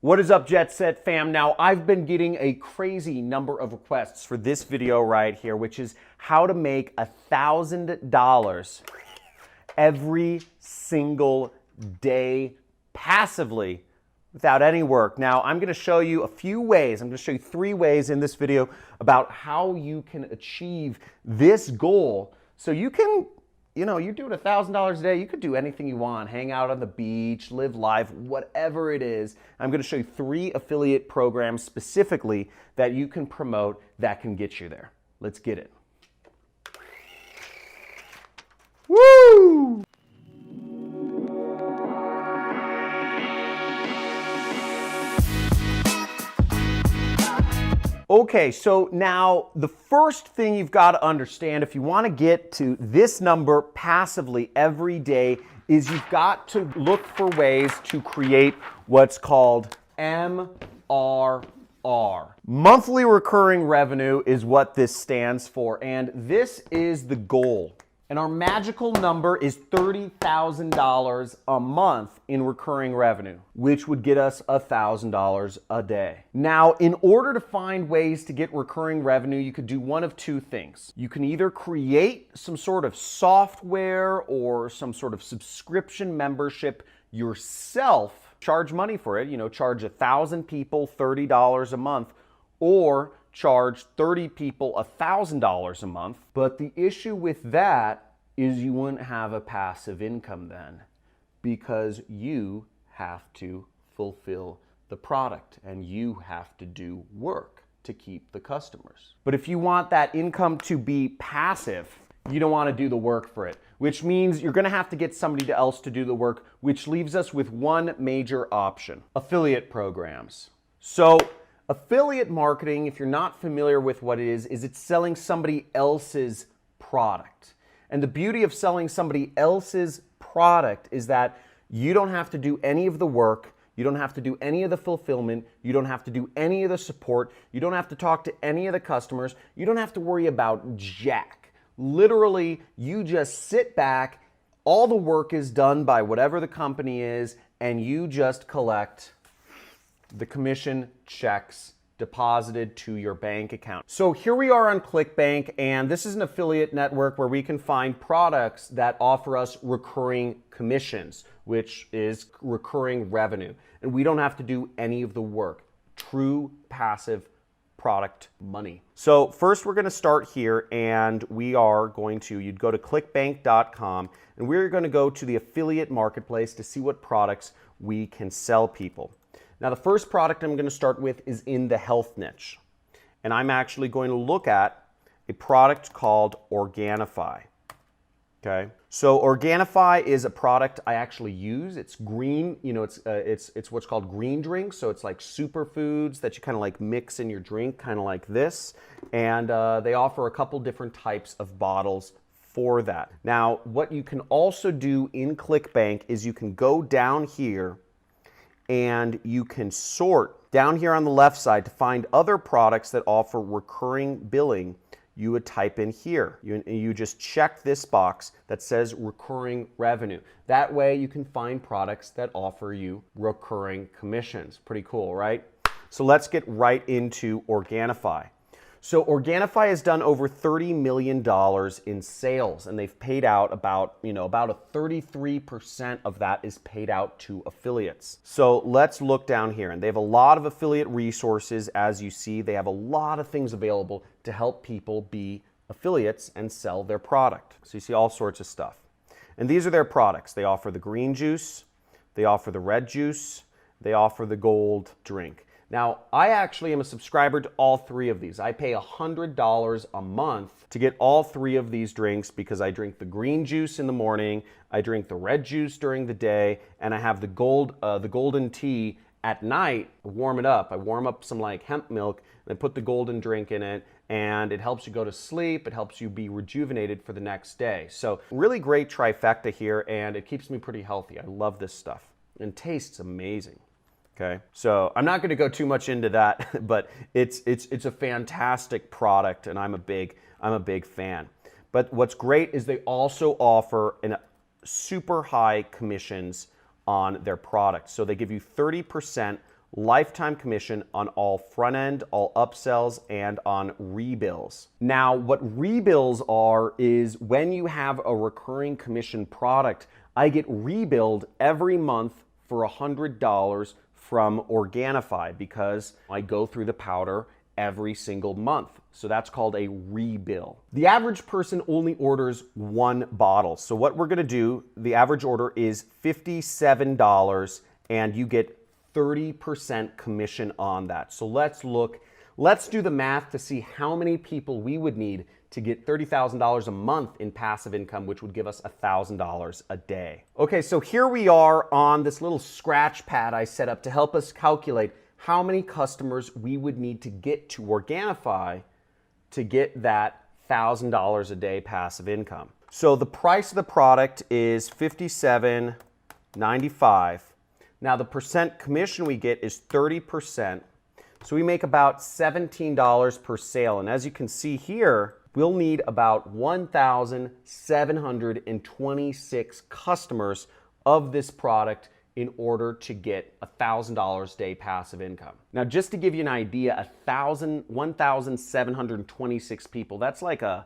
What is up, Jet Set fam? Now, I've been getting a crazy number of requests for this video right here, which is how to make $1,000 every single day passively without any work. Now, I'm going to show you a few ways. I'm going to show you 3 ways in this video about how you can achieve this goal so you can, you're doing $1,000 a day. You could do anything you want, hang out on the beach, live life, whatever it is. I'm going to show you 3 affiliate programs specifically that you can promote that can get you there. Let's get it. Woo! Okay, so now the first thing you've got to understand if you want to get to this number passively every day is you've got to look for ways to create what's called MRR. Monthly recurring revenue is what this stands for, and this is the goal. And our magical number is $30,000 a month in recurring revenue, which would get us $1,000 a day. Now, in order to find ways to get recurring revenue, you could do one of 2 things. You can either create some sort of software or some sort of subscription membership yourself, charge money for it, charge 1,000 people $30 a month, or charge 30 people $1,000 a month. But the issue with that is you wouldn't have a passive income then, because you have to fulfill the product and you have to do work to keep the customers. But if you want that income to be passive, you don't want to do the work for it, which means you're going to have to get somebody else to do the work, which leaves us with one major option: affiliate programs. So affiliate marketing, if you're not familiar with what it is it's selling somebody else's product. And the beauty of selling somebody else's product is that you don't have to do any of the work, you don't have to do any of the fulfillment, you don't have to do any of the support, you don't have to talk to any of the customers, you don't have to worry about jack. Literally, you just sit back, all the work is done by whatever the company is, and you just collect the commission checks deposited to your bank account. So here we are on ClickBank, and this is an affiliate network where we can find products that offer us recurring commissions, which is recurring revenue. And we don't have to do any of the work. True passive product money. So first we're going to start here, and we are going to, you'd go to clickbank.com, and we're going to go to the affiliate marketplace to see what products we can sell people. Now, the first product I'm going to start with is in the health niche. And I'm actually going to look at a product called Organifi. Okay? So Organifi is a product I actually use. It's green, it's what's called green drink. So it's like superfoods that you kind of like mix in your drink, kind of like this. And they offer a couple different types of bottles for that. Now, what you can also do in ClickBank is you can go down here and you can sort down here on the left side to find other products that offer recurring billing. You would type in here. You just check this box that says recurring revenue. That way you can find products that offer you recurring commissions. Pretty cool, right? So let's get right into Organifi. So Organifi has done over $30 million in sales, and they've paid out about a 33% of that is paid out to affiliates. So let's look down here, and they have a lot of affiliate resources. As you see, they have a lot of things available to help people be affiliates and sell their product. So you see all sorts of stuff. And these are their products. They offer the green juice, they offer the red juice, they offer the gold drink. Now, I actually am a subscriber to all 3 of these. I pay $100 a month to get all 3 of these drinks because I drink the green juice in the morning, I drink the red juice during the day, and I have the golden tea at night. I warm it up. I warm up some like hemp milk and I put the golden drink in it, and it helps you go to sleep. It helps you be rejuvenated for the next day. So really great trifecta here, and it keeps me pretty healthy. I love this stuff and tastes amazing. Okay, so I'm not going to go too much into that, but it's a fantastic product, and I'm a big fan. But what's great is they also offer super high commissions on their products. So they give you 30% lifetime commission on all front end, all upsells, and on rebills. Now, what rebills are is when you have a recurring commission product, I get rebilled every month for $100 from Organifi because I go through the powder every single month. So that's called a rebill. The average person only orders one bottle. So what we're gonna do, the average order is $57 and you get 30% commission on that. So let's do the math to see how many people we would need to get $30,000 a month in passive income, which would give us $1,000 a day. Okay, so here we are on this little scratch pad I set up to help us calculate how many customers we would need to get to Organifi to get that $1,000 a day passive income. So the price of the product is $57.95. Now the percent commission we get is 30%. So we make about $17 per sale. And as you can see here, we'll need about 1,726 customers of this product in order to get $1,000 a day passive income. Now, just to give you an idea, 1,726 people, that's like a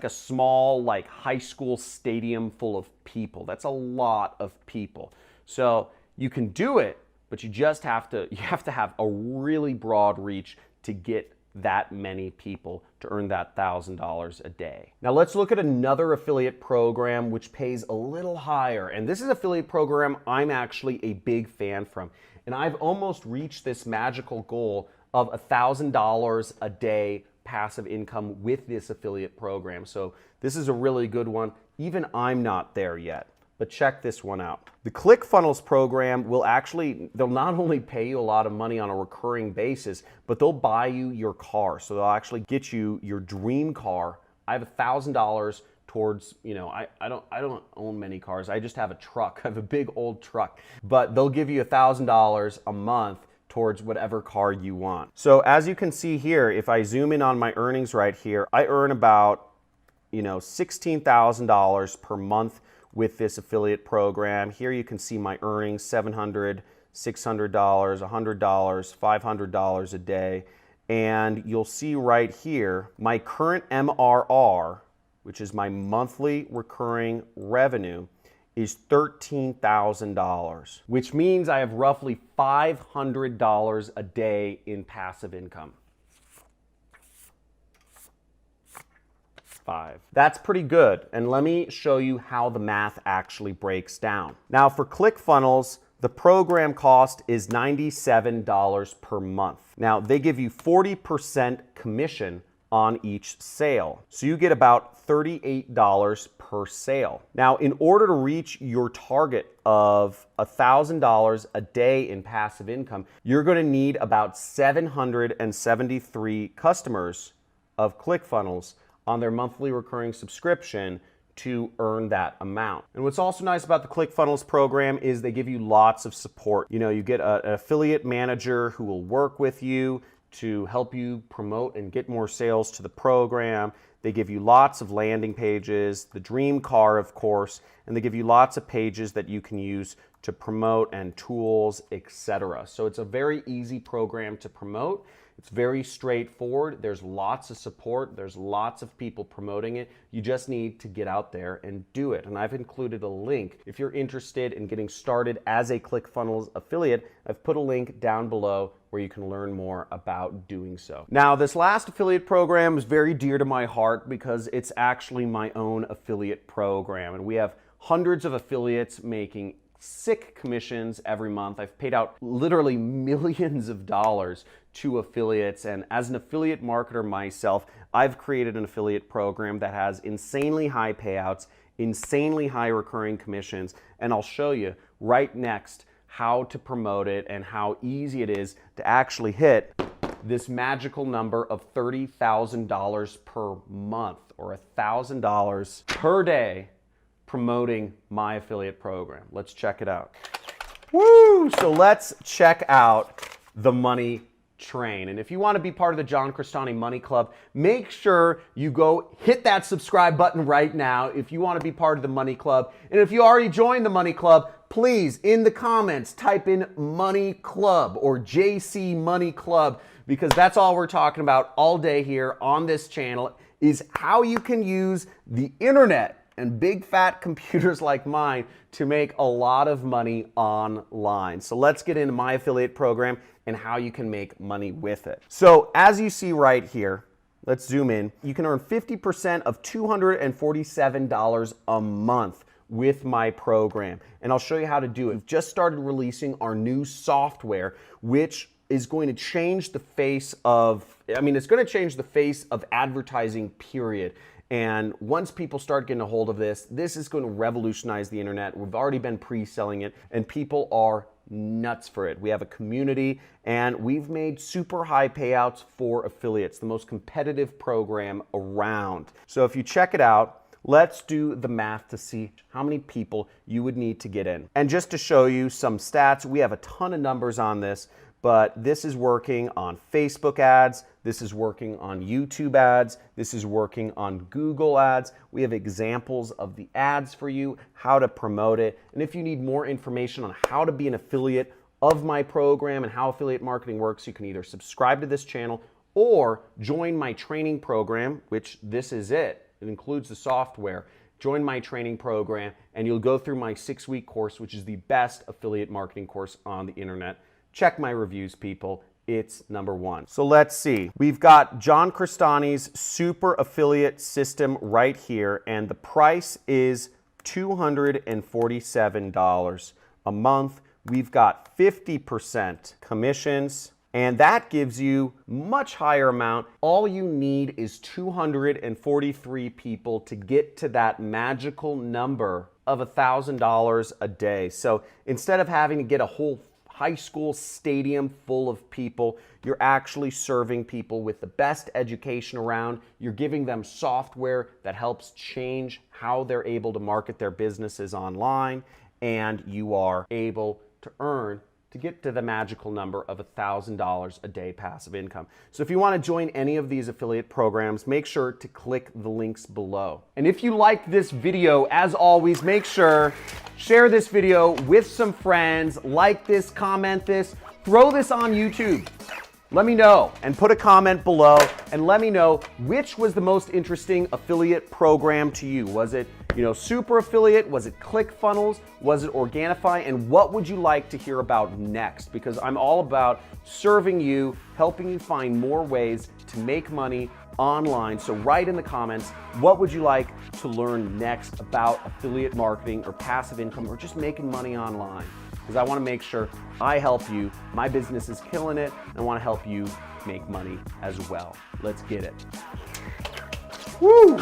small high school stadium full of people. That's a lot of people. So you can do it, but you have to have a really broad reach to get that many people to earn that $1,000 a day. Now let's look at another affiliate program which pays a little higher. And this is an affiliate program I'm actually a big fan from. And I've almost reached this magical goal of $1,000 a day passive income with this affiliate program. So this is a really good one. Even I'm not there yet. But check this one out. The ClickFunnels program they'll not only pay you a lot of money on a recurring basis, but they'll buy you your car. So they'll actually get you your dream car. I have $1,000 towards, I don't own many cars. I just have a truck. I have a big old truck. But they'll give you $1,000 a month towards whatever car you want. So as you can see here, if I zoom in on my earnings right here, I earn about, $16,000 per month with this affiliate program. Here you can see my earnings, $700, $600, $100, $500 a day. And you'll see right here, my current MRR, which is my monthly recurring revenue, is $13,000, which means I have roughly $500 a day in passive income. That's pretty good. And let me show you how the math actually breaks down. Now for ClickFunnels, the program cost is $97 per month. Now they give you 40% commission on each sale. So you get about $38 per sale. Now in order to reach your target of $1,000 a day in passive income, you're going to need about 773 customers of ClickFunnels on their monthly recurring subscription to earn that amount. And what's also nice about the ClickFunnels program is they give you lots of support. You get an affiliate manager who will work with you to help you promote and get more sales to the program. They give you lots of landing pages, the dream car, of course, and they give you lots of pages that you can use to promote and tools, etc. So it's a very easy program to promote. It's very straightforward. There's lots of support. There's lots of people promoting it. You just need to get out there and do it. And I've included a link. If you're interested in getting started as a ClickFunnels affiliate, I've put a link down below where you can learn more about doing so. Now, this last affiliate program is very dear to my heart because it's actually my own affiliate program. And we have hundreds of affiliates making sick commissions every month. I've paid out literally millions of dollars to affiliates, and as an affiliate marketer myself, I've created an affiliate program that has insanely high payouts, insanely high recurring commissions, and I'll show you right next how to promote it and how easy it is to actually hit this magical number of $30,000 per month or $1,000 per day promoting my affiliate program. Let's check it out. Woo! So let's check out the money train. And if you want to be part of the John Crestani Money Club, make sure you go hit that subscribe button right now if you want to be part of the Money Club. And if you already joined the Money Club, please, in the comments, type in Money Club or JC Money Club, because that's all we're talking about all day here on this channel, is how you can use the internet and big fat computers like mine to make a lot of money online. So let's get into my affiliate program and how you can make money with it. So as you see right here, let's zoom in. You can earn 50% of $247 a month with my program. And I'll show you how to do it. We've just started releasing our new software, which is going to change the face of, it's going to change the face of advertising, period. And once people start getting a hold of this, this is going to revolutionize the internet. We've already been pre-selling it, and people are nuts for it. We have a community, and we've made super high payouts for affiliates, the most competitive program around. So if you check it out, let's do the math to see how many people you would need to get in. And just to show you some stats, we have a ton of numbers on this, but this is working on Facebook ads, this is working on YouTube ads, this is working on Google ads. We have examples of the ads for you, how to promote it. And if you need more information on how to be an affiliate of my program and how affiliate marketing works, you can either subscribe to this channel or join my training program, which this is it. It includes the software. Join my training program and you'll go through my 6-week course, which is the best affiliate marketing course on the internet. Check my reviews, people. It's #1. So let's see. We've got John Crestani's super affiliate system right here, and the price is $247 a month. We've got 50% commissions, and that gives you much higher amount. All you need is 243 people to get to that magical number of $1,000 a day. So instead of having to get a whole high school stadium full of people, you're actually serving people with the best education around. You're giving them software that helps change how they're able to market their businesses online, and you are able to earn to get to the magical number of $1,000 a day passive income. So if you want to join any of these affiliate programs, make sure to click the links below. And if you liked this video, as always, make sure share this video with some friends, like this, comment this, throw this on YouTube. Let me know and put a comment below and let me know which was the most interesting affiliate program to you. Was it, super affiliate? Was it ClickFunnels? Was it Organifi? And what would you like to hear about next? Because I'm all about serving you, helping you find more ways to make money online. So write in the comments, what would you like to learn next about affiliate marketing or passive income or just making money online? Because I want to make sure I help you. My business is killing it, and I want to help you make money as well. Let's get it. Woo!